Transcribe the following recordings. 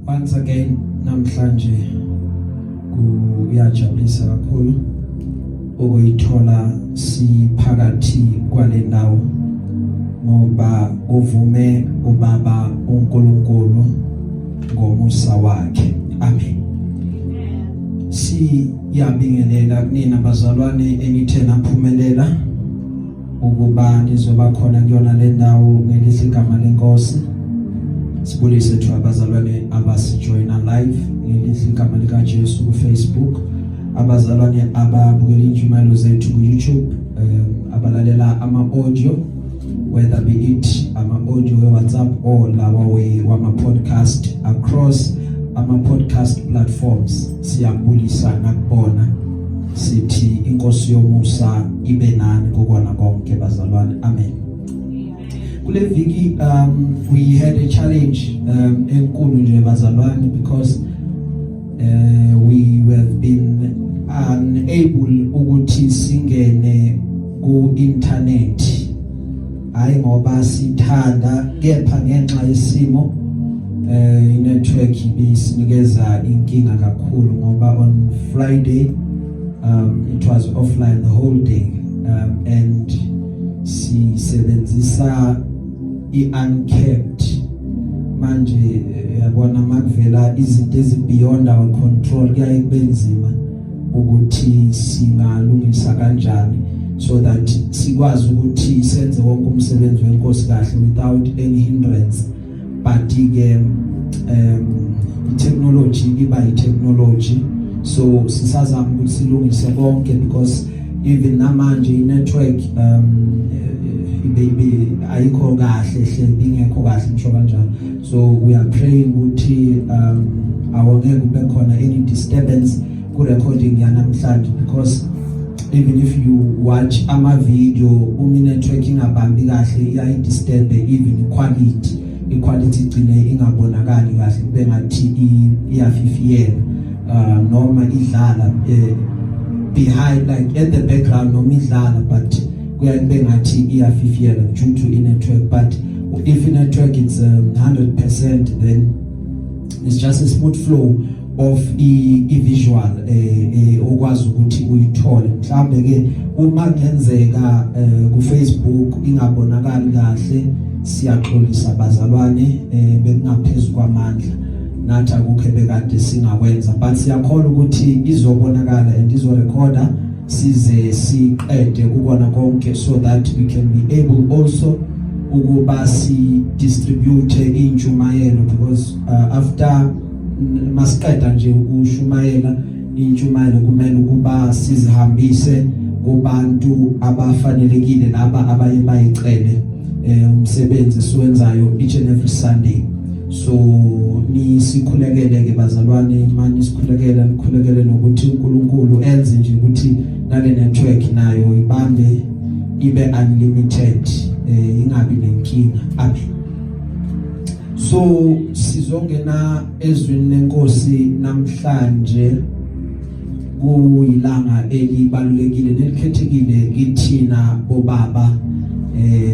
Once again namhlanje kuyajabulisa kakhulu ukuyithola siphakathi kwale ndawo ngoba uvume ubaba uNkulunkulu ngomusa wakhe. Amen. Siyabingelela kunina bazalwane enithe naphumelela ukuba nizoba khona kuyona le ndawo ngelihle igama lenkosi. Sibulise thu abazalwane abasijoina live ngelihle igama lika Jesu ku Facebook, abazalwane ababukela injumelo zethu ku YouTube, abalalela ama audio whether be it ama audio we WhatsApp or lawa we wama podcast across ama podcast platforms. Siyabulisa nakubona sithi inkosi yomusa ibe nani kokona konke bazalwane. Amen. Kule viki we had a challenge enkulu nje bazalwane because we have been unable ukuthi singene ku internet, hayi ngoba sithanda kepha ngenxa yesimo network ibisinikeza inkinga kakhulu ngoba on Friday it was offline the whole day, and sisebenzisa unkept manje yabona makuvela izinto ezibeyond our control kuyaye kubenzima ukuthi singalungisa kanjani so that sikwazi ukuthi senze wonke umsebenzi wenkosi kahle without any hindrance. But ke technology iba i-technology, so sisazama ukuthi silungise konke because even namanje i-network baby ayikho kahle hle ingekho kahle ngisho kanjalo. So we are praying ukuthi awongeke kube khona any disturbance ku recording yanamhlanje, because even if you watch ama video network ingabambi kahle iya disturb even quality igcine ingabonakali kahle kube ngathi iyafifiyela noma idlala behind, like at the background noma idlala but kuyakube ngathi iyafifiyela due to network. But if network is 100%, then it's just a smooth flow of visual okwazi ukuthi uyithole. Mhlambe ke uma ngenzeka ku Facebook ingabonakali kahle, siyaxolisa bazalwane, bekungaphezulu kwamandla nathi akukho bekade singakwenza, but siyakholwa ukuthi izobonakala and izorecorda size siqede ukona konke so that we can be able also ukuba si distribute injumayelo, because after masiqeda nje ukushumayela injumayelo kumele ukuba sizihambise kubantu abafanelekile laba abaye bayicele umsebenzi siwenzayo each and every Sunday. So nisikhulekele ke bazalwane, manje sikhulekele nokuthi uNkulunkulu enze nje ukuthi nale network nayo ibambe ibe unlimited, ingabi nenkinga. Amen. So sizongena ezwini lenkosi namhlanje kuyilanga elibalulekile nelikhethekile kithina bobaba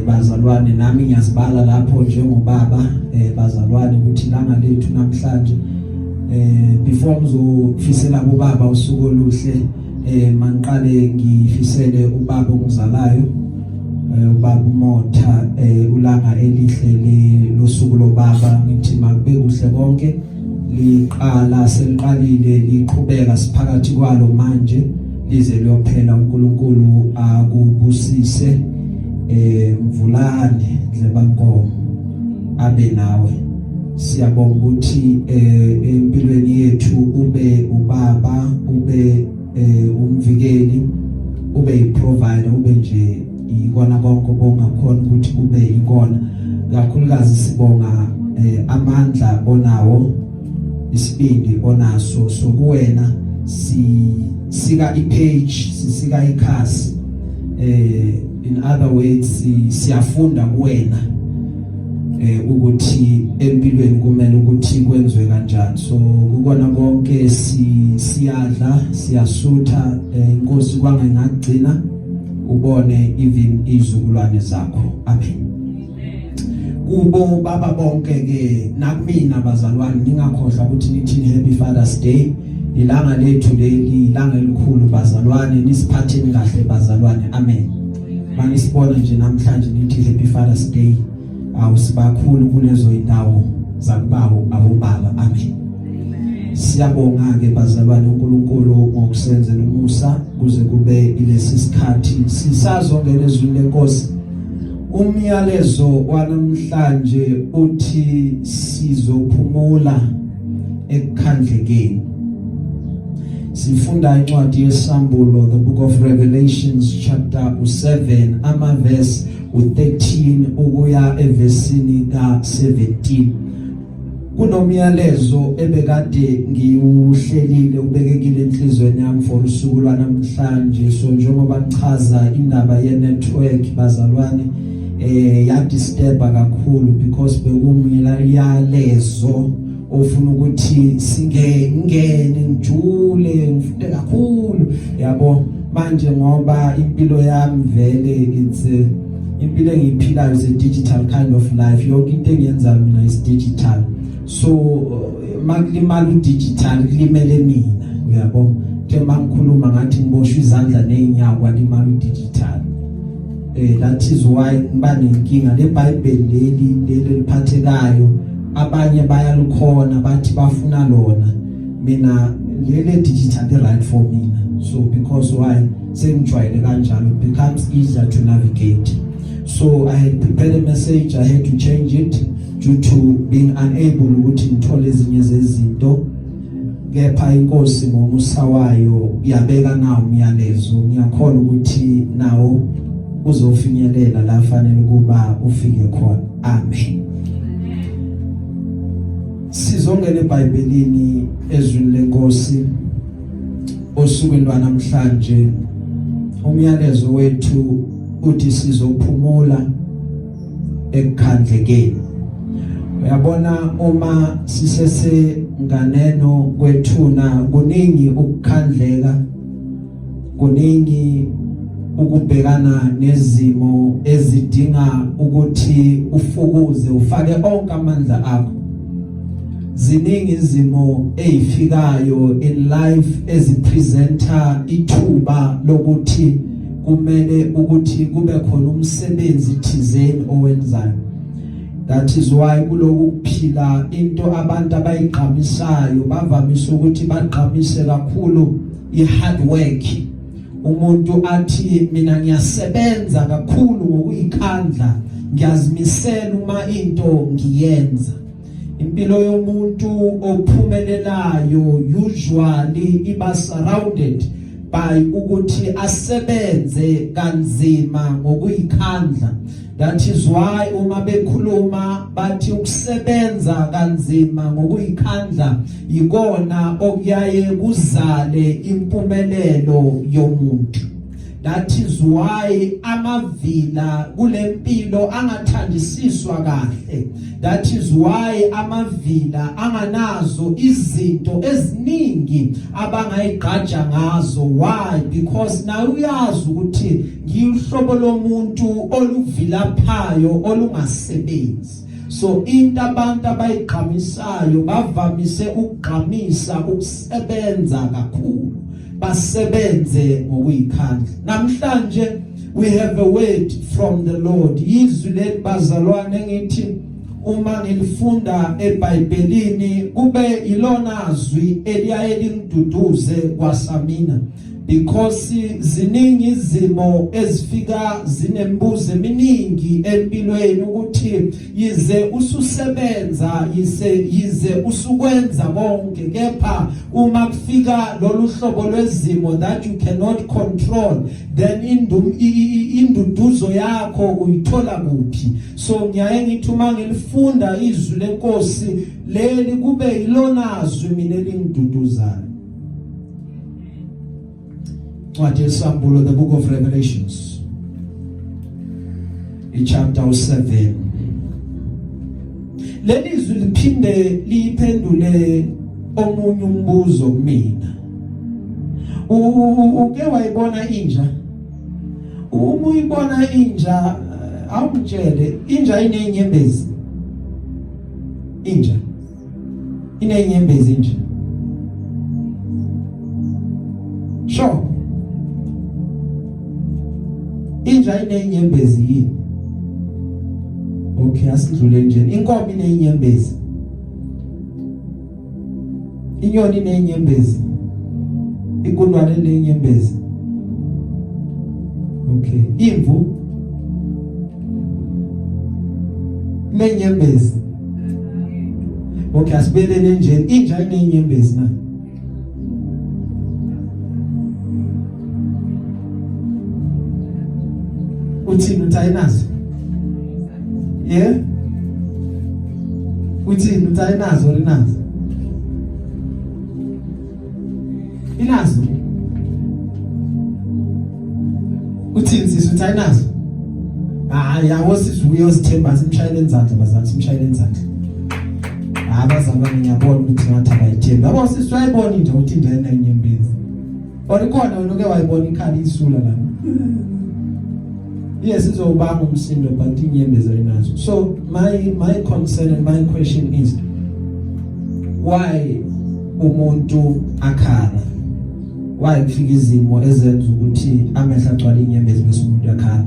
bazalwane, nami ngiyazibala lapho njengobaba bazalwane ukuthi ilanga lethu namhlanje. Before ngizofisela ubaba usuku oluhle, maniqale ngifisele ubaba ongizalayo, ubaba uMotha, ulanga elihle losuku lobaba. Ngithi makube kuhle konke, liqala seliqalile liqhubeka siphakathi kwalo manje lize liyophela. uNkulunkulu akubusise, Mvulane Dlebankomo abe nawe. Siyabonga ukuthi empilweni yethu ube ubaba, ube umvikeli, ube iprovider, ube nje ikona konke bongakhona ukuthi ube ikona. Kakhulukazi sibonga amandla onawo, isibindi onaso, so kuwena sika ipage, sisika ikhasi, in other words siyafunda kuwena ukuthi empilweni kumele ukuthi kwenziwe kanjani. So ukona konke siyadla, siyasutha, inkosi kwangengagcina ubone even izukulwane zakho. Amen. kubo baba bonke ke nakumina bazalwane ningakhohlwa ukuthi nithini Happy Father's Day. Ilanga lethu leli ilanga elikhulu bazalwane, nisiphatheni kahle bazalwane. Amen. Manje sibona nje namhlanje nithi Happy Father's Day. Awusibakhulu kulezo indawo zakubawo abobaba. Amen. Siyabonga ke bazalwane uNkulunkulu ngokusenzela umusa kuze kube ilesi sikhathi sisazongena ezwini lenkosi. Umyalezo wanamhlanje uthi sizophumula ekukhandlekeni. Sifunda incwadi yesambulo, the book of Revelations chapter 7 verse 13 ukuya evesini ka 17. Kunomyalezo ebekade ngiuhlelile ubekekile enhlizweni yami for usuku lwanamhlanje. So njengoba ngichaza indaba ye network bazalwane ya disturb kakhulu because bekumyalezo ofuna ukuthi singene ngijule ngifunde kakhulu yabo. Manje ngoba impilo yami vele it's impilo engiyiphilayo is a digital kind of life. Yonke into engiyenza mina is digital. So makulimala digital limele mina uyabo. Ke mangikhuluma ngathi ngiboshwe izandla neenyawo kwalimala digital. That is why ngiba nenkinga le Bible leli liphathekayo. Abanye bayalukhona bathi bafuna lona, mina lele digital right for mina. So because why sengijwayele kanjalo it becomes easier to navigate. So I had prepared a message, I had to change it due to being unable ukuthi ngithole ezinye zezinto. Kepha inkosi ngomusa wayo yabeka nawo umyalezo, ngiyakholwa ukuthi nawo uzofinyelela la fanele kuba ufike khona. Amen. Sizongena eBhayibhelini ezwini lenkosi osukwini lwanamhlanje. Umyalezo wethu uthi sizophumula ekukhandlekeni. Uyabona uma sisese nganeno kwethuna kuningi ukukhandleka, kuningi ukubhekana nezimo ezidinga ukuthi ufukuze ufake onke amandla akho. Ziningi izimo ezifikayo in life ezipresenta ithuba lokuthi kumele ukuthi kube khona umsebenzi thizeni owenzayo. That is why kuloku kuphila into abantu abayiqhamisayo bavamisa ukuthi baqhamise kakhulu i-hard work. Umuntu athi mina ngiyasebenza kakhulu ngokuyikhandla, ngiyazimisela uma into ngiyenza. Impilo yomuntu ophumelelayo usually iba surrounded by ukuthi asebenze kanzima ngokuyikhandla. That is why uma bekhuluma bathi ukusebenza kanzima ngokuyikhandla ikona okuyaye kuzale impumelelo yomuntu. That is why amavila kulempilo angathandisiswa kahle. That is why amavila anganazo izinto eziningi abangayiqhaja ngazo. Why? Because na uyazi ukuthi ngihlobo lomuntu oluvilaphayo olungasebenzi. So into abantu abayiqhamisayo bavamise ukugqamisa ukusebenza kakhulu, basebenze ngokuyikhandla. Namhlanje we have a word from the Lord. Izwi lebazalwane ngithi uma ngilifunda eBhayibhelini kube ilona zwi eliyaye lingiduduze kwasamina. Because ziningi izimo ezifika zinembuzo eminingi empilweni ukuthi yize ususebenza yize usukwenza konke, kepha uma kufika lolu hlobo lwezimo that you cannot control, then induduzo yakho uyithola kuphi? So ngiyaye ngithi uma ngilifunda izwi lenkosi leli kube ilona zwi mina elingiduduzayo. What is sambulo, the book of Revelations, in chapter 7. Leli zwi liphinde liphendule omunye umbuzo mina. Uke wayibona inja? Uma uyibona inja, awumtshele inja inenyembezi. inja inenyembezi inja sure inja inenyembezi yini okay asidlule nje inkomo inenyembezi inyoni inenyembezi ikundwane inenyembezi okay imvu inenyembezi okay asibelele nje inja inenyembezi na uthini utayinazo yeah uthini utayinazo rinazo inazo uthini sisi utayinazo yawo sisi uyozithemba simshayele izandla bazali simshayele izandla abazalwane ngiyabona ukuthi ngathi abayithemba yabo sisi wayibona into uthi indlela enyembezi orikhona wena uke wayibona ikhali isula la yes izobanga umsindo but inyembezi ayinazo so my concern and my question is why umuntu akhala why kufika izimo ezenza ukuthi amehla agcwala inyembezi bese umuntu akhala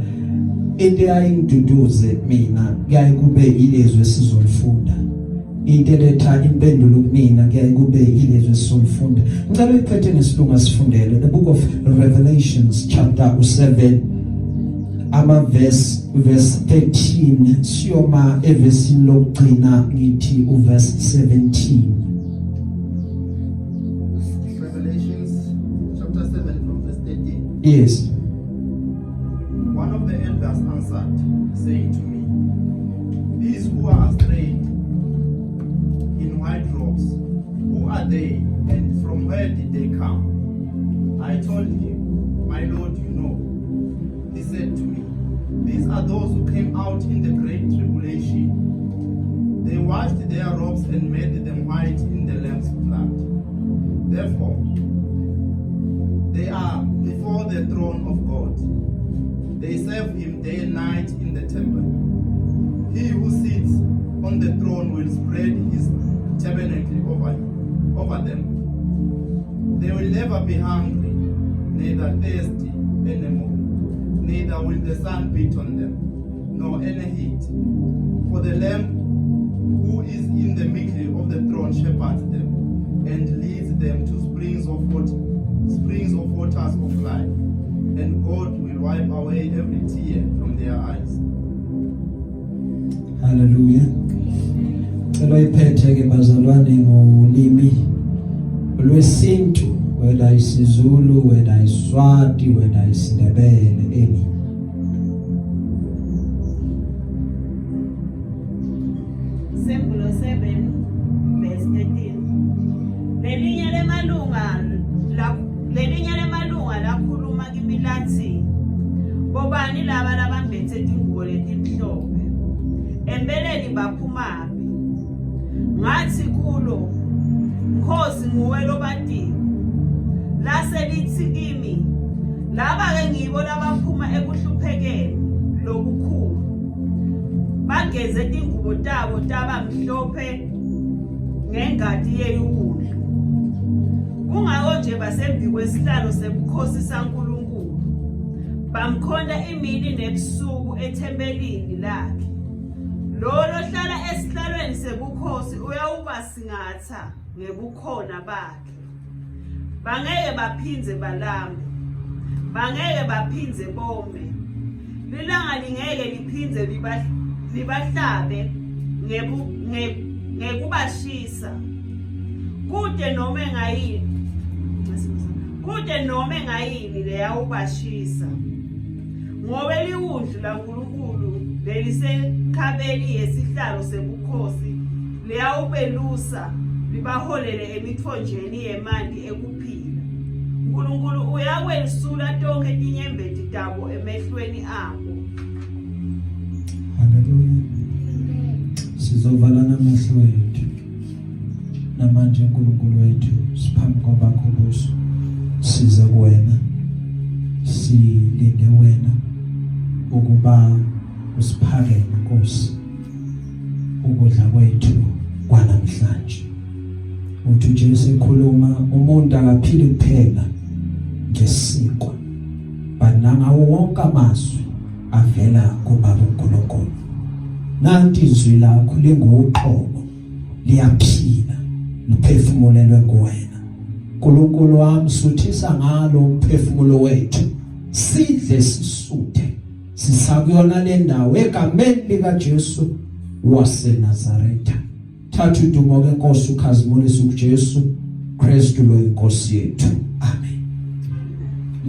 into ayingiduduze mina kuyaye kube ilezwe sizolifunda into letha impendulo kumina kuyaye kube ilezwe sizolifunda ngicela ukuphethe ngesilungu asifundele the book of Revelations chapter 7 verse 13 siyoma evesini lokugcina ngithi uverse 17 Revelations chapter 7 from verse 13. yes One of the elders answered, saying to me, these who are strayed in white robes, who are they, and from where did they come? I told him, my Lord, you know. He said to me, these are those who came out in the great tribulation. They washed their robes and made them white in the Lamb's blood. Therefore, they are before the throne of God. They serve him day and night in the temple. He who sits on the throne will spread his tabernacle over them. They will never be hungry, neither thirsty anymore. Neither will the sun beat on them, nor any heat. For the Lamb who is in the middle of the throne shepherds them, and leads them to springs of waters of life. And God will wipe away every tear from their eyes. Hallelujah. Cela iphethe ke bazalwane ngolimi lwesintu whether isiZulu whether iSwati whether isiNdebele any Sembulo 7 verse 13 Lelinye lemalunga lakhuluma kimi lathi bobani laba labambethe ingubo letimhlophe empeleni baphumaphi ngathi kulo Nkosi nguwe lobadini laselithi kimi laba ke ngibo labaphuma ekuhluphekeni lokukhulu bageze ingubo tabo tabamhlophe ngengadi yeyulu kungako nje basembi kwesihlalo sebukhosi saNkulunkulu bamkhonda imini nebusuku ethempelini lakhe lo hlala esihlalweni sebukhosi uyawubasingatha ngebukhona bakhe bangeke baphindze balambe bangeke baphindze bome lilanga lingeke liphindze libahlabe ngekubashisa kude noma ngayini leyawubashisa ngoba liwundlu laNkulunkulu lelisekhabeli yesihlalo sebukhosi liyawubelusa libaholele emithonjeni yemanti ekuphila uNkulunkulu uyakwelisula tonke inyembeti tabo emehlweni abo. Hallelujah. Sizovala namehlo ethu namanje uNkulunkulu wethu siphambi kwabakho buso size kuwena silinde wena ukuba usiphakele Nkosi ukudla kwethu kwanamhlanje. Uthi Jesu ekhuluma umuntu akaphili kuphela ngesikwa, but nangawo wonke amazwi avela kuBaba uNkulunkulu. Nanti izwi lakho linguqobo, liyaphila, liphefumulelwe kuwena. uNkulunkulu wami, suthisa ngalo umphefumulo wethu, sidle sisuthe, sisakuyona le ndawo egameni likaJesu waseNazaretha. Thatha udumo ke Nkosi, ukhazimulise uJesu Kristu lo inkosi yethu. Amen.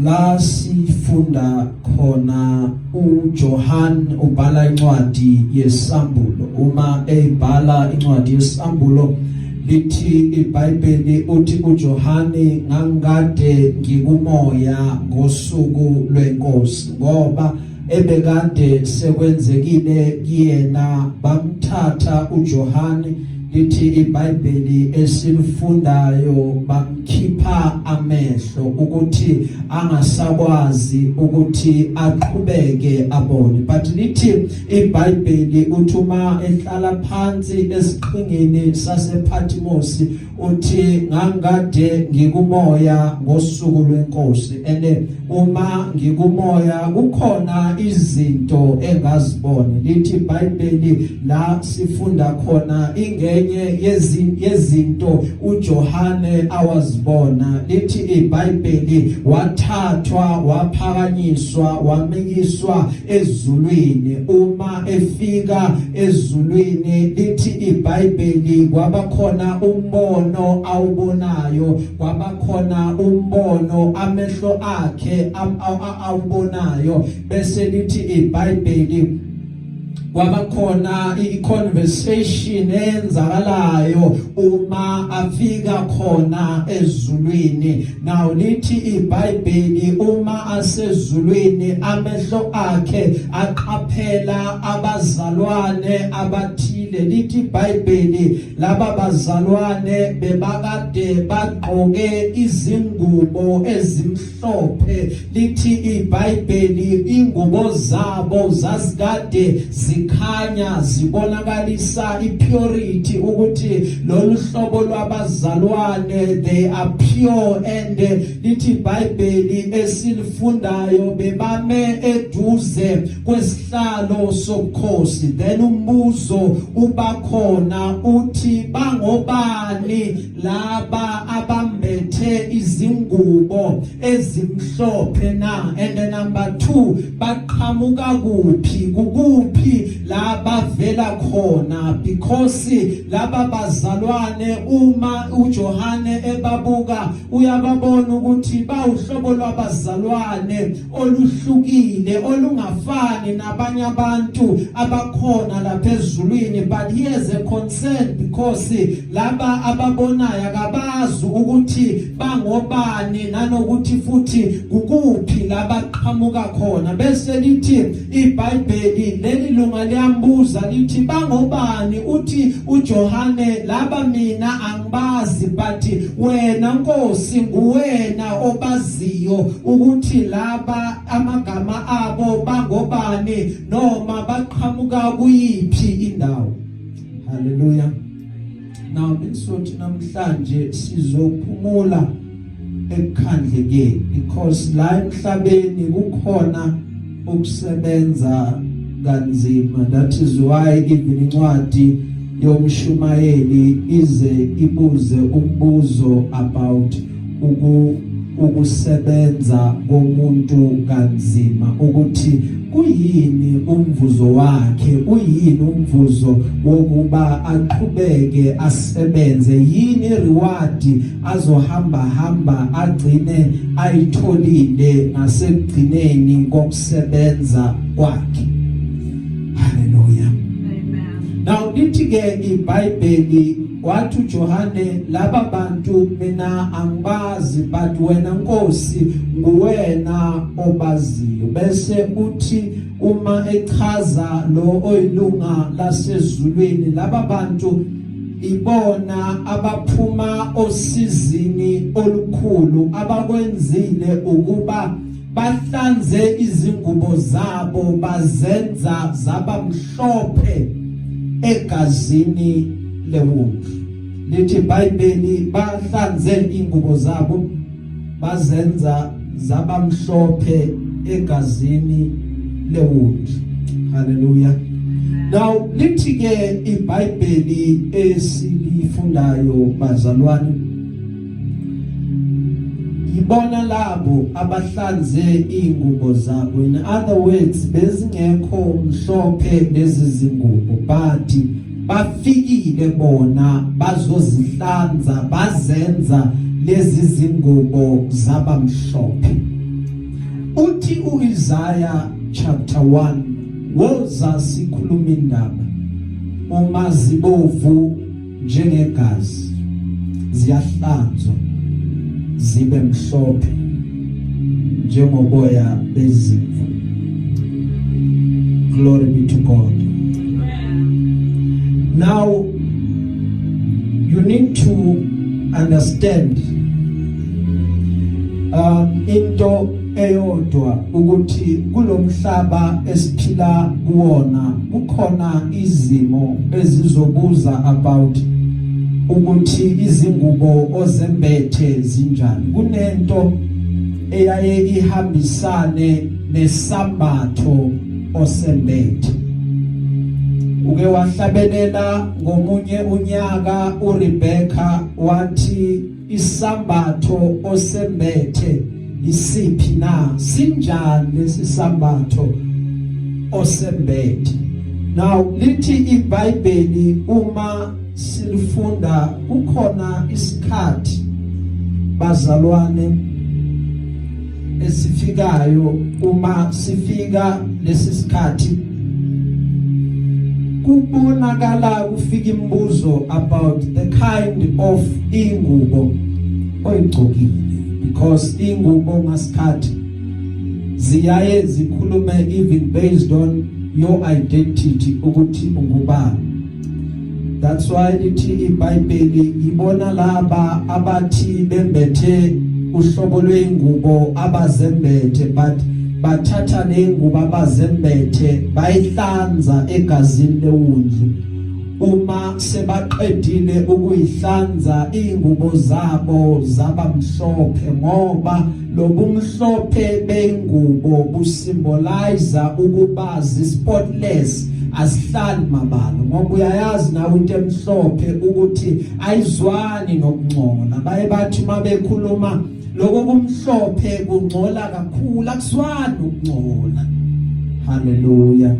La sifunda khona uJohn ubhala incwadi yesambulo. Uma ebhala incwadi yesambulo lithi iBhayibheli uthi uJohane, ngangikade ngikumoya ngosuku lwenkosi, ngoba ebekade sekwenzekile kuyena. Bamthatha uJohane, lithi iBhayibheli esilifundayo, bamkhipha amehlo ukuthi angasakwazi ukuthi aqhubeke abone. But lithi iBhayibheli uthi uma ehlala phansi esiqhingini sasePatmos, uthi ngangikade ngikumoya ngosuku lwenkosi, and uma ngikumoya kukhona izinto engazibona. Lithi iBhayibheli la sifunda khona ingenye yezinto uJohane awazibona. Lithi iBhayibheli wathathwa, waphakanyiswa, wamikiswa ezulwini. Uma efika ezulwini, lithi iBhayibheli kwaba khona umbono awubonayo, kwaba khona umbono amehlo akhe awubonayo. Bese lithi iBhayibheli kwaba khona i-conversation enzakalayo uma afika khona ezulwini. Now lithi iBhayibheli uma asezulwini amehlo akhe aqaphela abazalwane abathile. Lithi iBhayibheli laba bazalwane bebakade bagqoke izingubo ezimhlophe. Lithi iBhayibheli ingubo zabo zazikade zikhanya, zibonakalisa impurity, ukuthi lolu hlobo lwabazalwane they are pure. And lithi iBhayibheli esilifundayo bebame eduze kwesihlalo sobukhosi. Then umbuzo ubakhona uthi bangobani laba abambethe izingubo ezimhlophe na? And number 2, baqhamuka kuphi, kukuphi laba vela khona? Because laba bazalwane uma uJohane ebabuka uyababona ukuthi bawuhlobo lwabazalwane oluhlukile, olungafani nabanye abantu abakhona lapha ezulwini. But here's a concern, because laba ababonayo akabazi ukuthi bangobani, nanokuthi futhi kukuphi laba qhamuka khona. Bese lithi iBhayibheli leli lunga liyambuza lithi bangobani? Uthi uJohane, laba mina angibazi, but wena Nkosi nguwena obaziyo ukuthi laba amagama abo bangobani noma baqhamuka kuyiphi indawo. Hallelujah. Now bensothi namhlanje sizophumula ekukhandlekeni, because la emhlabeni kukhona ukusebenza kanzima. That is why even incwadi yomshumayeli ize ibuze umbuzo about ukusebenza komuntu kanzima, ukuthi kuyini umvuzo wakhe, uyini umvuzo wokuba aqhubeke asebenze, yini reward azohamba agcine ayitholile ngasekugcineni kokusebenza kwakhe. Hallelujah. Amen. Now lithi ke iBhayibheli wathi uJohane, laba bantu mina angibazi, but wena Nkosi nguwena obaziyo. Bese uthi uma echaza lo oyilunga lasezulwini, laba bantu ibona abaphuma osizini olukhulu abakwenzile ukuba bahlanze izingubo zabo, bazenza zaba mhlophe egazini lewundlu. Lithi iBhayibheli bahlanze ingubo zabo bazenza zabamhlophe egazini lewundlu. Hallelujah. Now lithi ke iBhayibheli esilifundayo bazalwane, ibona labo abahlanze ingubo zabo. In other words, bezingekho mhlophe lezi zingubo, but bafikile bona bazozihlanza bazenza lezi zingubo zabamhlophe. Uthi uIsaiah chapter 1 woza sikhuluma indaba uma zibovu njengegazi ziyahlanzwa zibe mhlophe njengoboya bezimvu. Glory be to God. Now you need to understand into eyodwa ukuthi kulomhlaba esiphila kuona kukhona izimo ezizobuza about ukuthi izingubo ozembethe zinjani. Kunento eyaye ihambisane nesambatho osembethe. Uke wahlabelela ngomunye unyaka uRebecca wathi isambatho osembethe isiphi na, sinjani lesi sambatho osembethe. Now lithi iBhayibheli uma silifunda kukhona isikhathi bazalwane esifikayo. Uma sifika lesi sikhathi kubonakala kufika imibuzo about the kind of ingubo oyigcokile, because ingubo ngasikhathi ziyaye zikhulume even based on your identity ukuthi ungubani. That's why lithi iBhayibheli ibona laba abathi bembethe uhlobo lweingubo abazembethe, but bathatha lengubo abazembethe bayihlanza egazini lewundlu. Uma sebaqedile ukuyihlanza ingubo zabo zabamhlophe, ngoba lobumhlophe bengubo busymbolize ukuba spotless, asihlali mabalo. Ngoba uyayazi nawe into emhlophe ukuthi ayizwani nokungcola. Baye bathi mabekhuluma lokho kumhlophe kungcola kakhulu, akuswani ukungcola. Hallelujah.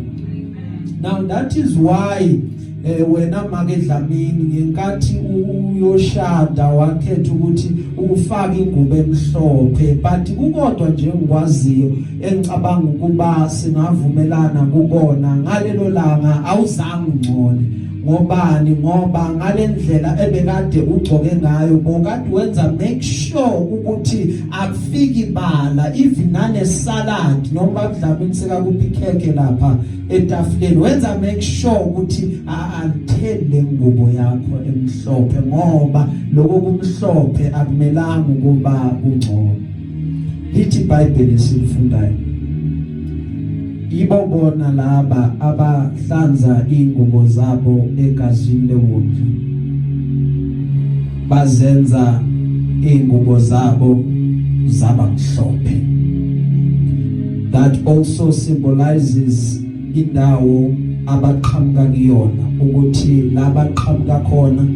Now that is why wena make Dlamini ngenkathi uyoshada wakhetha ukuthi ufake ingubo emhlophe, but kukodwa nje ngikwaziyo engicabanga ukuba singavumelana kubona ngalelo langa awuzange ungcole. Ngobani? Ngoba ngalendlela ebekade ugcoke ngayo bokade wenza make sure ukuthi akufiki ibala, even nane salad noma Dlamini sekakuphi ikheke lapha etafuleni, wenza make sure ukuthi alithele ngubo yakho emhlophe, ngoba lokho kumhlophe akumelanga ukuba kungcono. Lithi iBhayibheli silifundayo, ibo bona laba abahlanza ingubo zabo egazini lewundlu bazenza ingubo zabo zabamhlophe. That also symbolizes indawo abaqhamuka kuyona, ukuthi labaqhamuka khona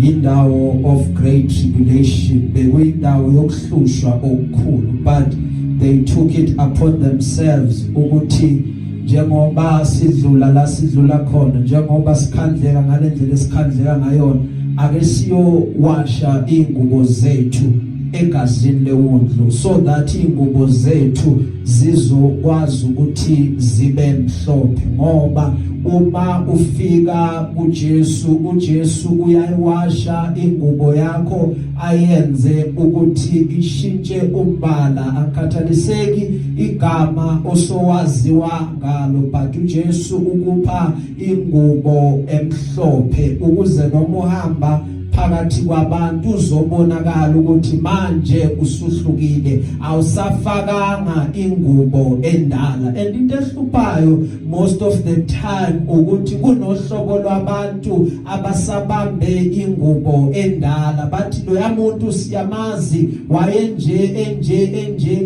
indawo of great tribulation, bekuyindawo yokuhlushwa okukhulu, but they took it upon themselves ukuthi njengoba sidlula la sidlula khona, njengoba sikhandleka ngalendlela esikhandleka ngayona, ake siyo washa ingubo zethu egazini lewundlu, so that ingubo zethu zizokwazi ukuthi zibe mhlophe. Ngoba uma ufika uJesu uyayiwasha ingubo yakho ayenze ukuthi ishintshe umbala, akhathaliseki igama osowaziwa ngalo, but uJesu ukupha ingubo emhlophe ukuze noma uhamba phakathi kwabantu uzobonakala ukuthi manje usuhlukile awusafakanga ingubo endala. And into ehluphayo most of the time ukuthi kunohlobo lwabantu abasabambe ingubo endala bathi lo yamuntu siyamazi wayenje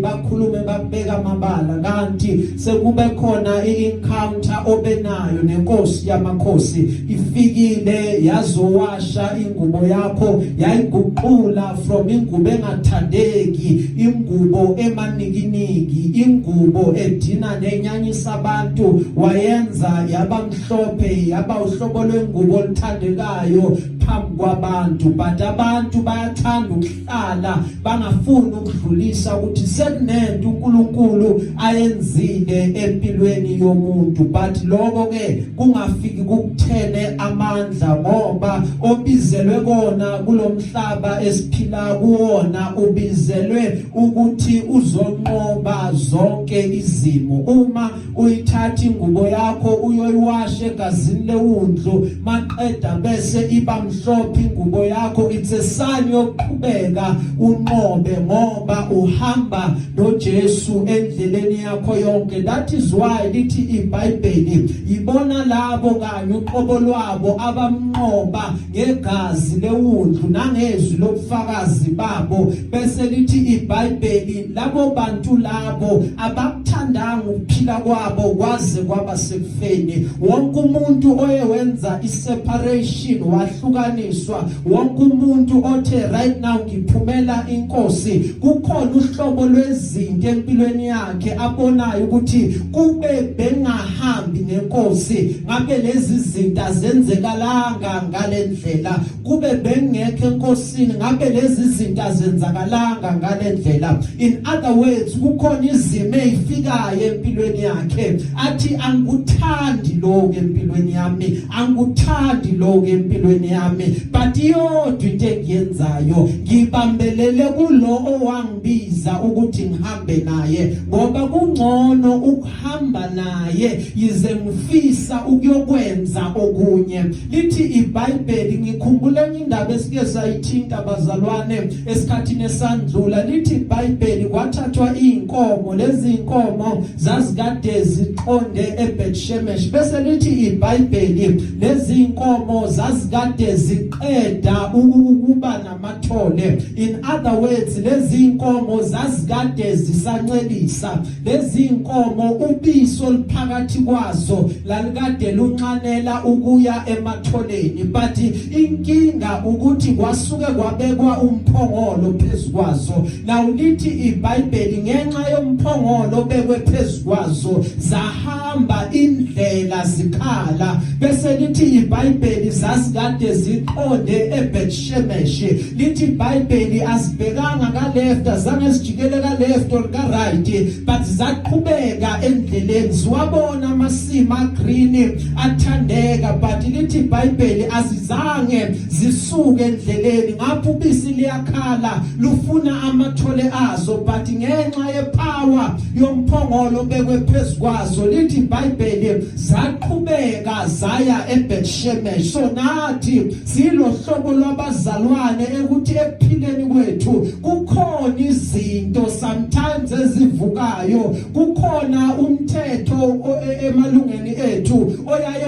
bakhulume babeka amabala kanti sekube khona i-encounter obenayo nenkosi yamakhosi ifikile yazowasha ingubo yakho yayiguqula from ingubo engathandeki ingubo emanikiniki ingubo edina nenyanyisa abantu wayenza yaba mhlophe yaba uhlobo lwengubo oluthandekayo phambi kwabantu. But abantu bayathanda ukuhlala bangafuni ukudlulisa ukuthi sekunento uNkulunkulu ayenzile empilweni yomuntu. But lokho ke kungafiki kukuthene amandla ngoba obizelwe kona kulomhlaba esiphila kuwona ubizelwe ukuthi uzonqoba zonke izimo. Uma uyithatha ingubo yakho uyoyiwasha egazini lewundlu maqeda bese iba mhlophe ingubo yakho, it's a sign yokuqhubeka unqobe ngoba uhamba noJesu endleleni yakho yonke. That is why lithi iBhayibheli ibona labo kanye uqobo lwabo abamnqoba ngegazi lewundlu nangezwi lobufakazi babo. Bese lithi iBhayibheli labo bantu labo abakuthandanga ukuphila kwabo kwaze kwaba sekufeni. Wonke umuntu oyewenza iseparation wahlukaniswa, wonke umuntu othe right now ngiphumela inkosi, kukhona uhlobo lwezinto empilweni yakhe abonayo ukuthi kube bengahambi nenkosi ngabe lezi zinto azenzekalanga ngalendlela, kube bengekho enkosini ngabe lezi zinto azenzakalanga ngalendlela. In other words, kukhona izimo ezifikayo empilweni yakhe athi angikuthandi lokho empilweni yami, angikuthandi lokho empilweni yami, but yodwa into engiyenzayo ngibambelele kulo owangibiza ukuthi ngihambe naye ngoba kungcono ukuhamba naye yize ngifisa ukuyokwenza okunye. Lithi iBhayibheli ngikhumbula indaba esike sayithinta bazalwane esikhathini esandlula. Lithi iBhayibheli kwathathwa inkomo, lezi inkomo zazikade ziqonde eBethshemesh. Bese lithi iBhayibheli lezi inkomo zazikade ziqeda ukuba namathole. In other words, lezi inkomo zazikade zisancelisa. Lezi inkomo ubiso liphakathi kwazo lalikade lunxanela ukuya ematholeni, but inkinga ukuthi kwasuke kwabekwa umphongolo phezukwazo. Now lithi iBhayibheli ngenxa yomphongolo obekwe phezukwazo zahamba indlela zikhala. Bese lithi iBhayibheli zasikade ziqonde eBethshemesh. Lithi iBhayibheli asibhekanga ka left azange sijikele ka left or ka right, but zaqhubeka endleleni siwabona amasima green athandeka. But lithi iBhayibheli azizange zisuke endleleni ngapha ubisi liyakhala lufuna amathole azo, but ngenxa yepower yomphongolo obekwe phezukwazo lithi iBhayibheli zaqhubeka zaya eBethshemesh. So nathi silo hlobo lwabazalwane ukuthi ekuphileni kwethu kukhona izinto sometimes ezivukayo, kukhona umthetho emalungeni ethu oyaye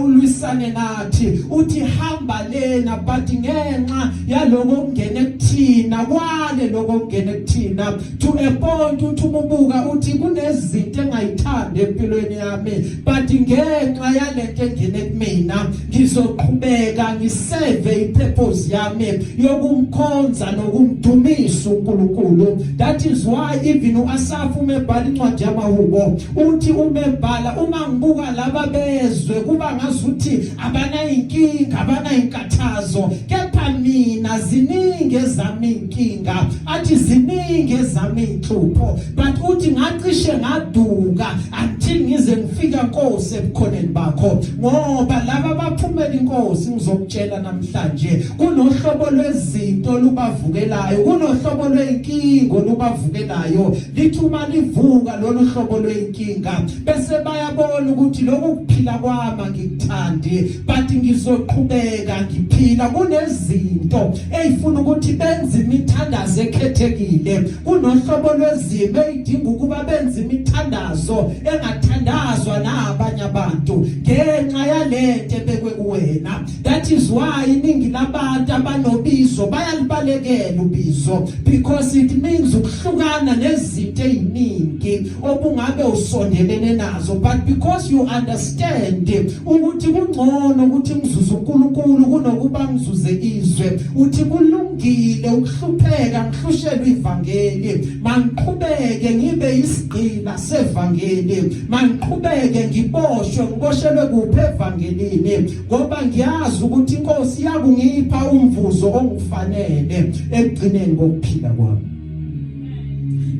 ulwisane nathi uthi hamba lena, but ngenxa yaloko kungene kuthina kwale lokho kungene kuthina to a point uthi umubuka uthi kunezinto engayithandi empilweni yami, but ngenxa yalento engene kumina ngizoqhubeka ngiseve ipurpose yami yokumkhonza nokumdumisa uNkulunkulu. That is why even uAsafu umebhala incwadi yamahubo uthi umebhala uma ngibuka laba bezwe kuba ngazuthi abana inkinga abana inkathazo, kepha mina ziningi ezami inkinga, athi ziningi ezami inhlupho, but uthi ngacishe ngaduka until ngize ngifika Nkosi ebukhoneni bakho. Ngoba laba baphumela inkosi ngizokutshela namhlanje kunohlobo lwezinto lubavukelayo, kunohlobo lwenkinga lubavukelayo. Lithi uma livuka lolu hlobo lwenkinga bese bayabona ukuthi lokhu kuphila kwami ngikuthandi, but ngizoqhubeka ngiphila. Kunezinto izinto ezifuna ukuthi benze imithandazo ekhethekile kunohlobo lwezimo ezidinga ukuba benze imithandazo engathandazwa nabanye abantu ngenxa yalento ebekwe kuwena. That is why iningi labantu abanobizo bayalibalekela ubizo, because it means ukuhlukana nezinto eziningi obungabe usondelene nazo, but because you understand ukuthi kungcono ukuthi ngisuze uNkulunkulu kunokuba ngizuze izwe, uthi kulungile ukuhlupheka ngihlushelwe ivangeli, mangiqhubeke ngibe isigqila sevangeli, mangiqhubeke ngiboshelwe kuphi evangelini, ngoba ngiyazi ukuthi inkosi yakungipha umvuzo ongufanele ekugcineni kokuphila kwami.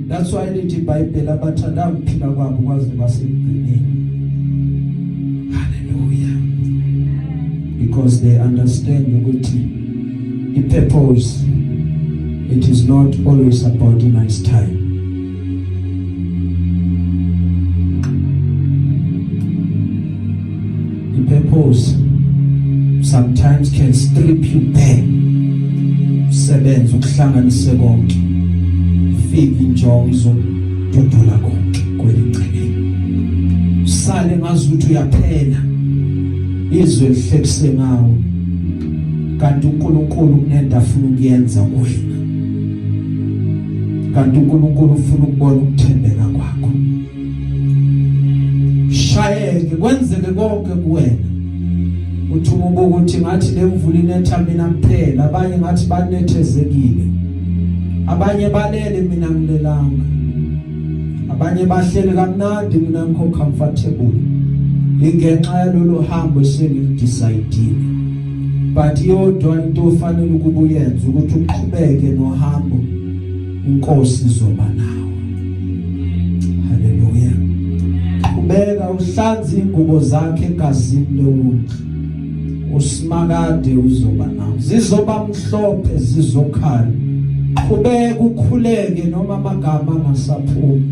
That's why lithi iBhayibheli abathanda ukuphila kwabo kwaze basekugcineni. Hallelujah. Because they understand ukuthi i-purpose, it is not always about a nice time. The purpose sometimes can strip you bare. Sebenza ukuhlanganise konke. Fika injongo izodudula konke kwelinceleni. Sale ngazuthi uyaphela. Izwe lihlekise ngawo. Kanti uNkulunkulu kunento afuna ukuyenza kuwena. Kanti uNkulunkulu ufuna ukubona ukuthembeka kwakho. Shayeke kwenzeke konke kuwena. Uthi ubuka ukuthi ngathi lemvula inetha mina kuphela, abanye ngathi banethezekile, abanye balele mina ngilelanga, abanye bahlele kamnandi mina ngikho comfortable. Ingenxa yalolu hambo sengidecide. But yodwa into ofanele ukuba uyenze ukuthi uqhubeke nohambo, inkosi izoba nawe. Hallelujah. Ubeka uhlanze ingubo zakhe egazini lewundlu, usimakade uzoba nawo, zizoba mhlophe zizokhala. Ubeka ukhuleke noma amagama angasaphumi,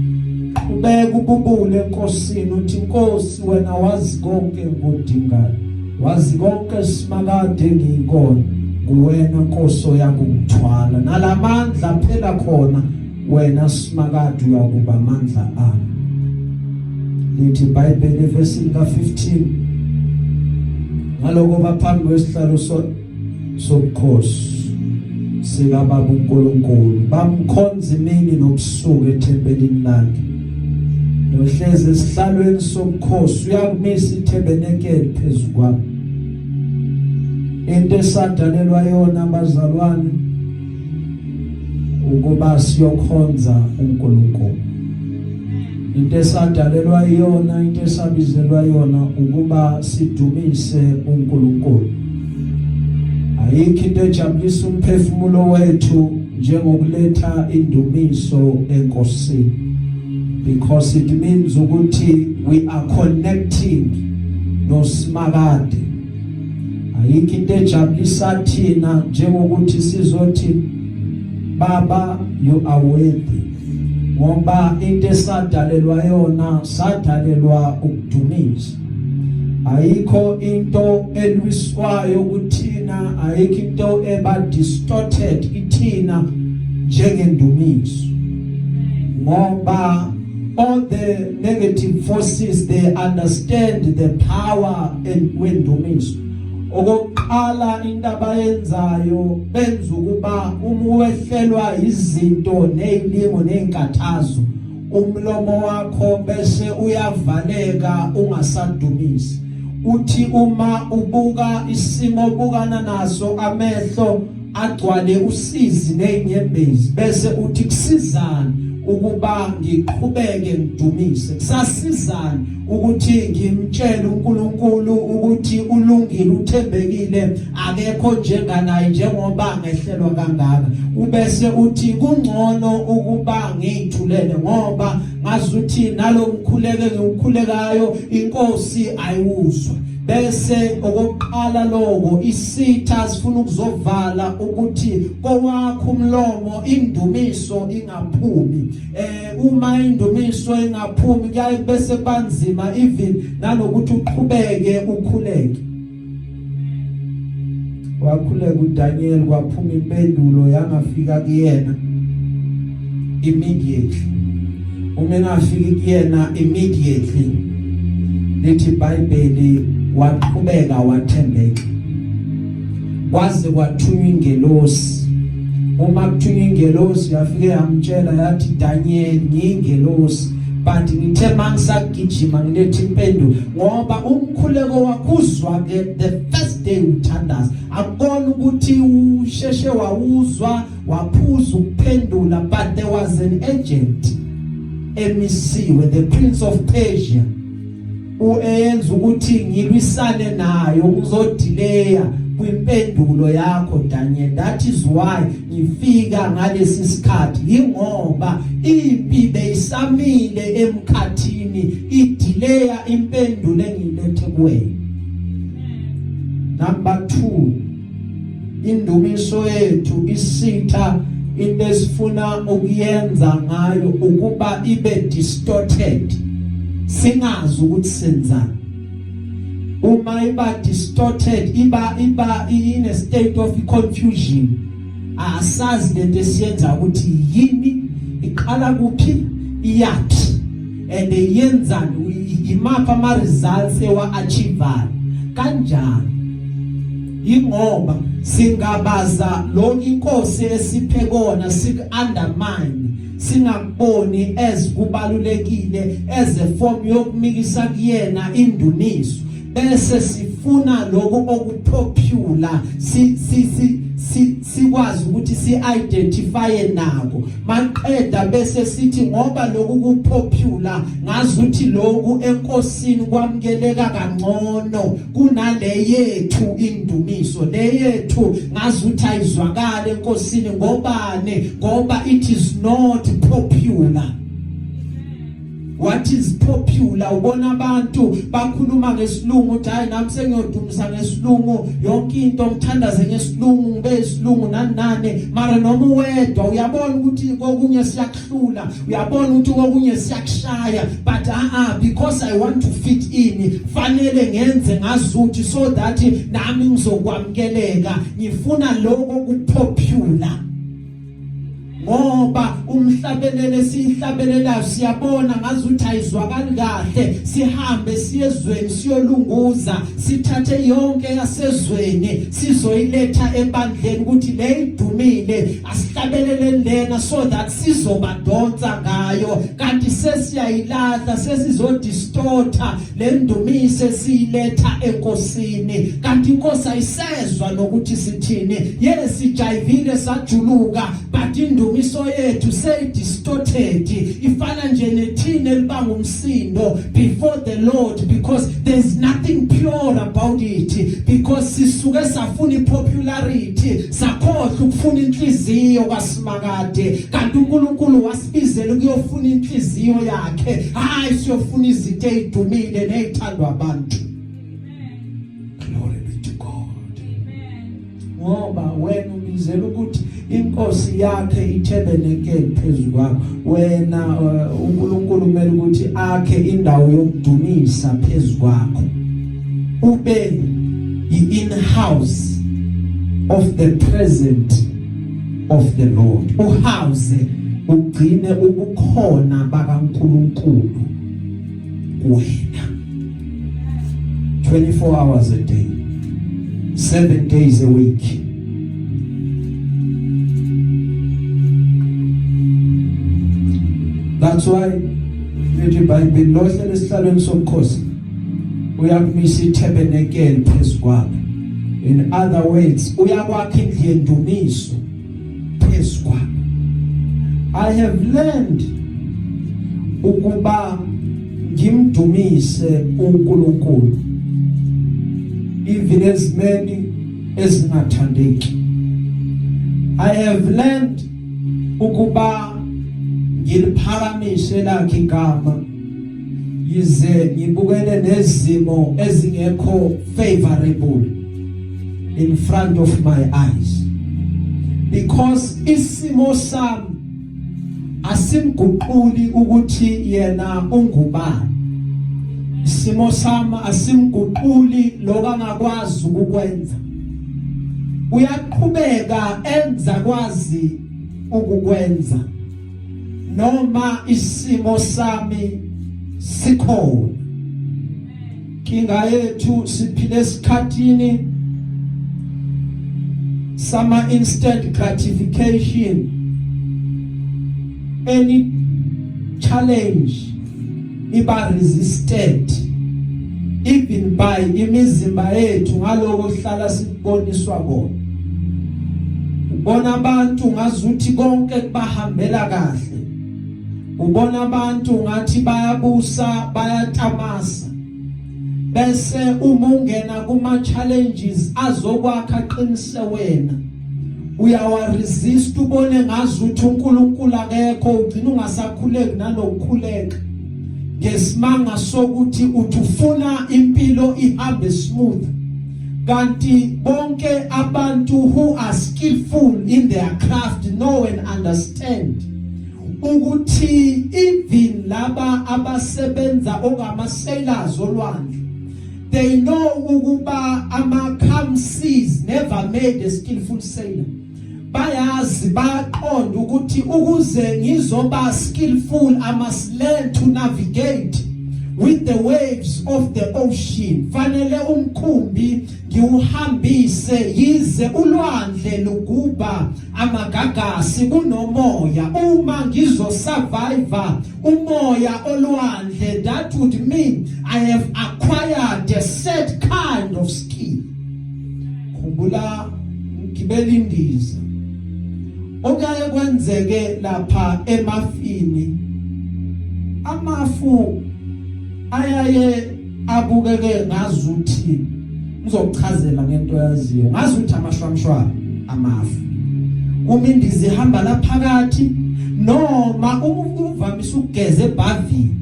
ubeka ububule enkosini uthi Nkosi wena wazi konke ngudingayo, wazi konke simakade ngiyikona, kuwena Nkosi oyakungithwala, nalamandla phela khona wena simakade uyakuba amandla ami. Lithi iBhayibheli verse 15 ngaloko baphambi kwesihlalo sobukhosi sikaBaba uNkulunkulu bamkhonza imini nobusuku ethempelini lakhe, nohlezi esihlalweni sobukhosi uyakumisa itabernacle phezulu kwami. Into esadalelwa yona abazalwane ukuba siyokhonza uNkulunkulu. Into esadalelwa yona, into esabizelwa yona ukuba sidumise uNkulunkulu. Ayikho into ejabulisa umphefumulo wethu njengokuletha indumiso enkosini, because it means ukuthi we are connecting nosimakade. Ayikho into ejabulisa thina njengokuthi sizothi Baba you are worthy, ngoba into esadalelwa yona sadalelwa ukudumisa. Ayikho into elwiswayo kuthina, ayikho into eba distorted ithina njengendumiso, ngoba all the negative forces they understand the power and wendumiso. Okokuqala into abayenzayo benza ukuba umuwehlelwa izinto nezilimo nezinkathazo, umlomo wakho bese uyavaleka ungasadumisi. Uthi uma ubuka isimo obukana naso amehlo agcwale usizi nezinyembezi, bese uthi kusizana ukuba ngiqhubeke ngidumise, kusasizana ukuthi ngimtshele uNkulunkulu ukuthi ulungile uthembekile akekho njenganaye njengoba ngehlelwa kangaka. Ubese uthi kungcono ukuba ngithulele ngoba ngazuthi nalo mkhulekayo inkosi ayiwuzwa. Bese okokuqala lokho isitha sifuna ukuzovala ukuthi kowakho umlomo indumiso ingaphumi. Uma indumiso ingaphumi kuyaye bese banzima even nalokuthi uqhubeke ukhuleke. kwakhuleka uDaniel kwaphuma impendulo yangafika kuyena immediately. Uma ngafika kuyena immediately, lithi iBhayibheli waqhubeka wathembeka. Kwaze kwathunywa ingelosi. Uma kuthunywa ingelosi yafike yamtshela yathi Daniel ngiyingelosi, but ngithe mangisagijima ngilethi impendulo ngoba umkhuleko wakho uzwa the first day uthandaza. Akukona ukuthi usheshe wawuzwa waphuza ukuphendula, but there was an agent emisiwe, the prince of Persia, uyenza ukuthi ngilwisane nayo uzodileya kwimpendulo yakho Daniel. That is why ngifika ngalesi sikhathi, ingoba impi beyisamile emkhathini idileya impendulo engilethe kuwe. Number 2, indumiso yethu isitha into esifuna ukuyenza ngayo ukuba ibe distorted, singazi ukuthi senzani. Uma iba distorted, iba in a state of confusion, asazi lento esiyenza ukuthi yini, iqala kuphi, iyathi, and yenzani, imapha ama results ewa achieve kanjani. Ingoba singabaza lo inkosi esiphekona sik undermine, singakuboni as kubalulekile as a form yokumikisa kuyena indumiso, bese sifuna lokho okupopular sikwazi ukuthi si-identify nako. Maqeda bese sithi ngoba lokhu kupopular ngazi ukuthi lokhu enkosini kwamukeleka kangcono kunale yethu indumiso. Le yethu ngazi ukuthi ayizwakala enkosini ngobane, ngoba it is not popular. What is popular? Ubona abantu bakhuluma ngesilungu uthi hayi nami sengiyodumisa ngesilungu, yonke into ngithandaze ngesilungu, ngibe isilungu nanane, mara noma uwedwa uyabona ukuthi kokunye siyakuhlula, uyabona ukuthi kokunye siyakushaya, but because I want to fit in, fanele ngenze ngazuthi so that nami ngizokwamukeleka, ngifuna lokho kupopular. Ngoba umhlabelele sihlabelela siyabona ngazuthi ayizwakali kahle, sihambe siyezweni siyolunguza, sithathe yonke yasezweni sizoyiletha ebandleni ukuthi le idumile asihlabelele lena so that sizobadonsa ngayo, kanti sesiyayilahla sesizodistorta le ndumise siyiletha enkosini, kanti inkosi ayisezwa nokuthi sithini. Yes sijayivile sajuluka, but indumiso yethu distorted, ifana nje nethini elibanga umsindo before the Lord, because there's nothing pure about it, because sisuke safuna ipopularity, sakhohle ukufuna inhliziyo kaSimakade, kanti uNkulunkulu wasibizela ukuyofuna inhliziyo yakhe, hayi siyofuna izinto ezidumile nezithandwa abantu. Glory be to God. Ngoba wena ubizela ukuthi inkosi yakhe ithebelekele phezulu kwakho, wena uNkulunkulu kumele ukuthi akhe indawo yokudumisa phezulu kwakho, ube in-house of the present of the Lord, uhouse ugcine ukukhona bakaNkulunkulu kuwena 24 hours a day, 7 days a week. That's why the Bible lohle lesihlalweni somkhosi uyakumisa itabernacle phezu kwakho. In other words, uyakwakha indlu yendumiso phezu kwakho. I have learned ukuba ngimdumise uNkulunkulu even as many ezingathandeki. I have learned ukuba ngiliphakamise lakhe igama yize ngibukele nezimo ezingekho favorable in front of my eyes, because isimo sami asimguquli ukuthi yena ungubani. Isimo sami asimguquli lokho angakwazi ukukwenza. uyaqhubeka enza kwazi ukukwenza noma isimo sami sikhona. Kinga yethu siphile esikhathini sama instant gratification. Any challenge iba resisted even by imizimba yethu ngaloko sihlala siboniswa bona. Ubona abantu ngazuthi konke kubahambela kahle. Ubona abantu ngathi bayabusa bayatamasa. Bese uma ungena kuma challenges azokwakha qinise wena. Uyawa resist ubone ngazuthi uNkulunkulu akekho ugcina ungasakhuleki nalokukhuleka. Ngesimanga sokuthi uthufuna impilo ihambe smooth. Kanti bonke abantu who are skillful in their craft know and understand ukuthi even laba abasebenza ongama sailors olwandle, they know ukuba ama-calm seas never made a skillful sailor. Bayazi baqonda ukuthi ukuze ngizoba skillful I must learn to navigate with the waves of the ocean. Fanele umkhumbi ngiuhambise yize ulwandle luguba amagagasi kunomoya. Uma ngizo survive umoya olwandle, that would mean I have acquired a set kind of skill. Khumbula ngibeli indiza okaye kwenzeke lapha emafini, amafu ayaye abukeke ngazuthi ngizokuchazela ngento yaziyo ngazuthi amashwamshwa amafu umindizi ihamba la phakathi noma uvamise ukugeza ebhavini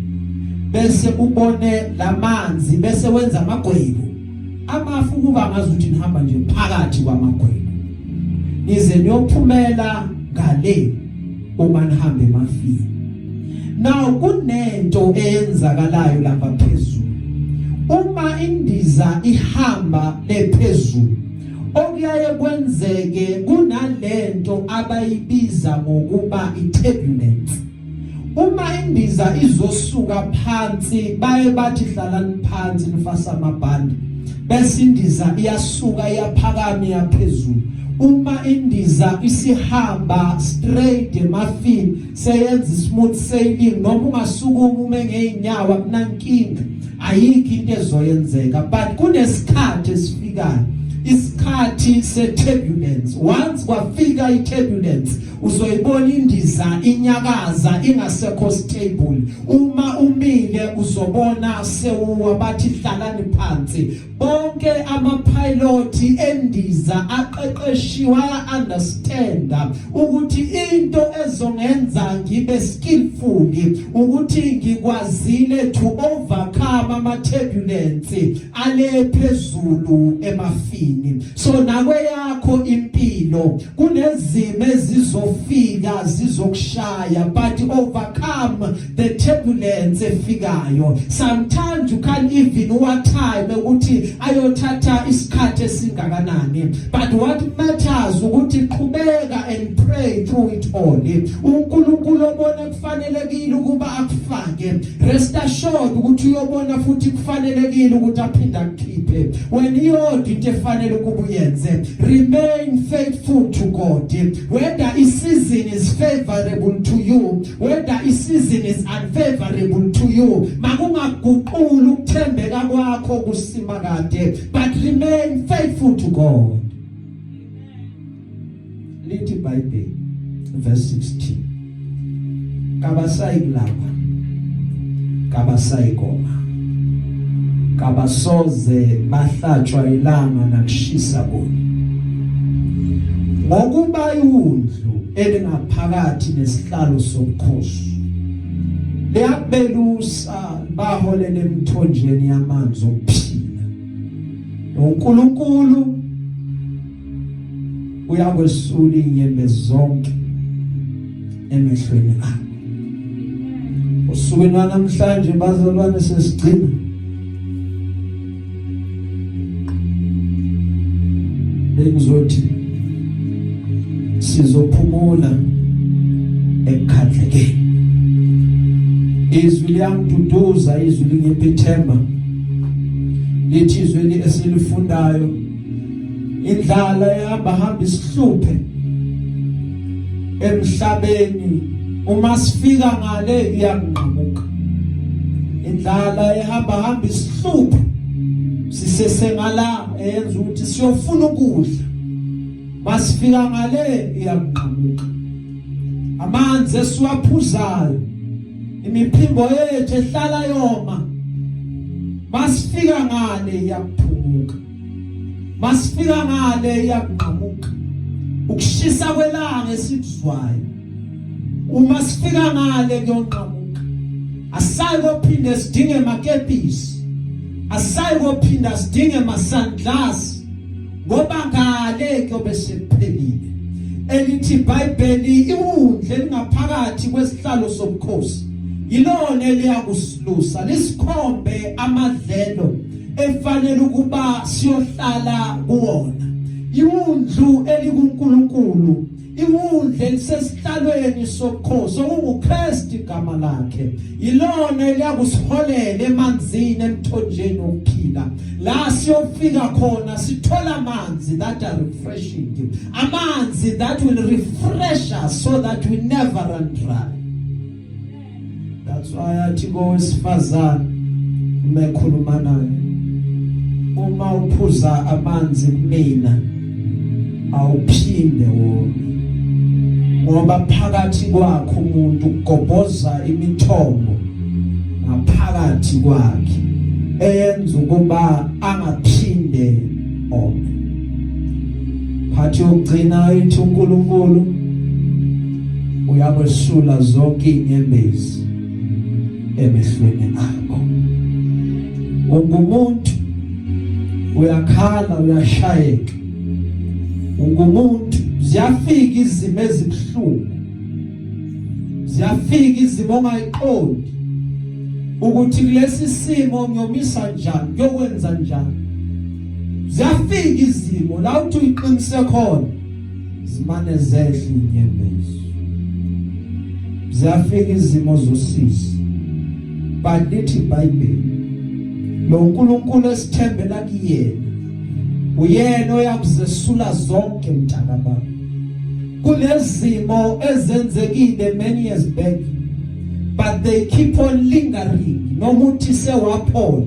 bese ubone lamanzi bese wenza amagwebo. Amafu kuba ngazuthi nihamba nje phakathi kwamagwebo nize niyophumela ngale uma nihambe emafini. Now kunento eyenzakalayo lapha phezulu. Uma indiza ihamba lephezulu okuyaye kwenzeke kunalento abayibiza ngokuba iturbulence. Uma indiza izosuka phansi baye bathi hlalani phansi nifasa amabhande bese indiza iyasuka iyaphakama iyaphezulu. Uma indiza isihamba straight emafini seyenza smooth sailing noma ungasukuma ume ngeenyawo kunankinga ayikho into ezoyenzeka. But kunesikhathi esifikayo, isikhathi se-turbulence. Once kwafika i-turbulence uzoyibona indiza inyakaza ingasekho stable. Uma umile uzobona sewuwabathi hlalani phansi. Bonke ama-piloti endiza aqeqeshiwe understand ukuthi into ezongenza ngibe skillful ukuthi ngikwazile to overcome ama-turbulence ale phezulu emafini. So nakwe yakho impilo kunezimo ezizofika zizokushaya, but overcome the turbulence efikayo. Sometimes you can't even what time ukuthi ayothatha isikhathi esingakanani, but what matters ukuthi qhubeka and pray through it all. uNkulunkulu obona kufanelekile ukuba akufake, rest assured ukuthi uyobona futhi kufanelekile ukuthi aphinda akukhiphe. When iyodwa into efanele ukuba uyenze, remain faithful to God. Whether a season is favorable to you, whether a season is unfavorable to you, makungaguquli ukuthembeka kwakho kusima kade, but remain faithful to God. Lithi Bible verse 16. Kabasayi kulapha, kabasayi goma, kabasoze bahlatshwa ilanga nakushisa bona. Ngokuba iwundlu elingaphakathi nesihlalo sobukhosi liyabelusa baholele emthonjeni yamanzi okuphila. uNkulunkulu uyakwesula inyembezi zonke emehlweni akho. Usukwini namhlanje bazalwane sesigcina bengizothi Sizophumula Ekukhandlekeni. Izwi liyangiduduza, izwi lingipha ithemba. Lithi izwi esilifundayo, indlala ehamba isihluphe emhlabeni uma sifika ngale iyanqamuka. Indlala ehamba isihluphe sisesengala eyenza ukuthi siyofuna ukudla, masifika ngale iyanqamuka. Amanzi esiwaphuzayo, imiphimbo yethu ehlala yoma, masifika ngale iyaphumuka, masifika ngale iyanqamuka. Ukushisa kwelanga esikuzwayo, uma sifika ngale kuyonqamuka. Asayi kophinda sidinge makepisi, asayi kophinda sidinge masandlasi, ngoba ngale kuyobe sekuphelile. Elithi iBhayibheli, iwundle elingaphakathi kwesihlalo sobukhosi yilona eliyakusilusa, lisikhombe amadlelo efanele ukuba siyohlala kuwona. Iwundlu elikuNkulunkulu, iwundle elisesihlalweni sobukhosi onguKristu igama lakhe, yilona eliyakusiholela emanzini emthonjeni wokuphila. La siyofika khona sithola amanzi that are refreshing, amanzi that will refresh us so that we never run dry. That's why athi kowesifazane umekhuluma naye, uma uphuza amanzi kumina awuphinde wona, ngoba phakathi kwakho umuntu ugobhoza imithombo ngaphakathi kwakhe eyenza ukuba angaphinde ome. Phathi yokugcina ithi uNkulunkulu uyakwesula zonke inyembezi emehlweni akho. Ungumuntu uyakhala, uyashayeka. Ungumuntu, ziyafika izimo ezibuhlungu, ziyafika izimo ongayiqondi ukuthi kulesi simo ngiyomisa njani, ngiyokwenza njani. Ziyafika izimo la uthi uyiqinise khona zimane zehla inyembezi. Ziyafika izimo zosizi, but lithi iBhayibheli, lo uNkulunkulu esithembela kuyena, uyena oyakuzesula zonke mntakababa. Kunezimo ezenzekile many years back, but they keep on lingering. Noma uthi sewaphola,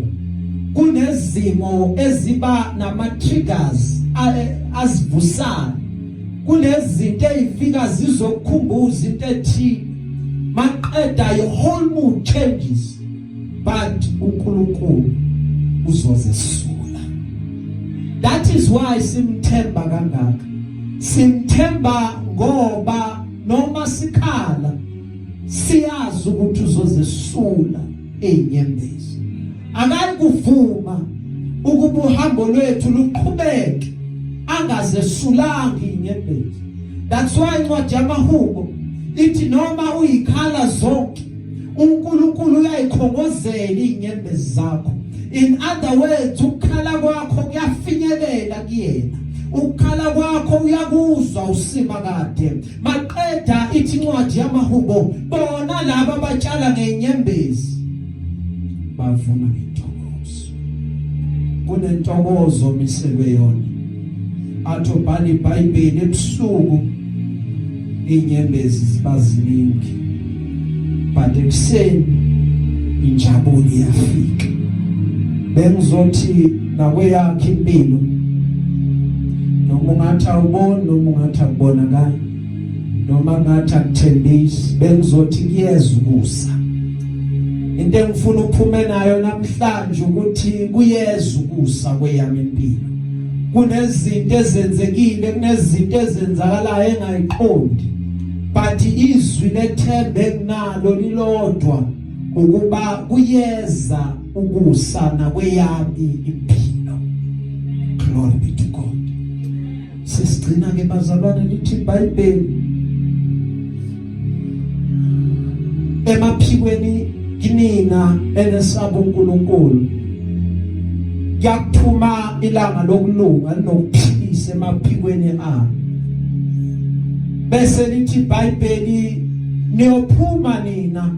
kunezimo eziba nama-triggers azivusayo. Kunezinto ezifika zizokukhumbuza into ethi maqeda your whole mood changes, but uNkulunkulu uzozesula. That is why simthemba kangaka. Simthemba ngoba noma sikhala siyazi ukuthi uzozesula einyembezi. Akayi kuvuma ukuba uhambo lwethu luqhubeke angazesulanga inyembezi. That's why incwadi yamaHubo ithi noma uyikhala zonke uNkulunkulu uyayikhongozela inyembezi zakho. In other words, ukukhala kwakho kuyafinyelela kuyena, ukukhala kwakho uyakuzwa usima kade. Maqeda ithi incwadi yamaHubo, bona laba abatshala ngenyembezi bavuna ngentokozo. Kunentokozo miselwe yona. Athi ubhala iBhayibheli ebusuku inyembezi zibaziningi, but ekuseni injabulo iyafika. Bengizothi nakweyakhe impilo, noma ungathi awuboni, noma ungathi akubonakala, noma ngathi akuthembisi, bengizothi kuyeza ukusa. Into engifuna uphume nayo namhlanje ukuthi kuyeza ukusa kweyami impilo. Kunezinto ezenzekile, kunezinto ezenzakalayo engayiqondi, but izwi lethemba enginalo lilodwa ukuba kuyeza ukusana kweyami impilo. Glory be to God. Sesigcina ke bazalwane lithi iBhayibheli, emaphikweni kinina enesaba uNkulunkulu yakuthuma ilanga lokulunga linokuphilisa emaphikweni abo. bese lithi iBhayibheli niyophuma nina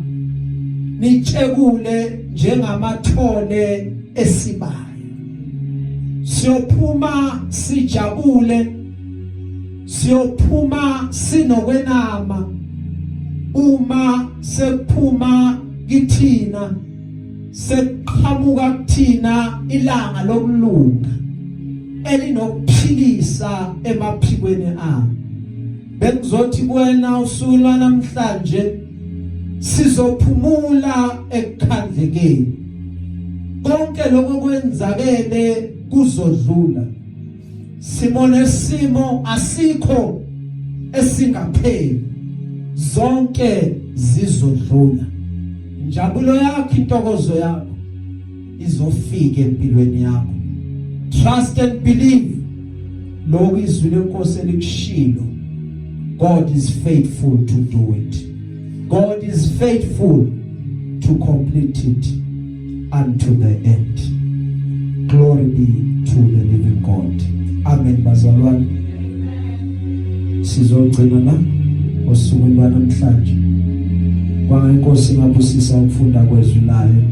nitshekule njengamathole esibayo. Siyophuma sijabule, siyophuma sinokwenama uma sekuphuma kithina seqhamuka kuthina ilanga lokulunga elinokuphilisa emaphikweni ami. Bekuzothi kuwena usuku lwanamhlanje sizophumula ekukhandlekeni. Konke lokho kwenzakele kuzodlula. Simone simo asikho esingapheli. Zonke zizodlula. Injabulo yakho, intokozo yakho izofika empilweni yakho. Trust and believe. Lokhu izwi lenkosi elikushilo. God is faithful to do it. God is faithful to complete it unto the end. Glory be to the living God. Amen. Bazalwane. Sizogcina la osukwini lwanamhlanje. Kwanga inkosi ngabusisa ukufunda kwezwi layo.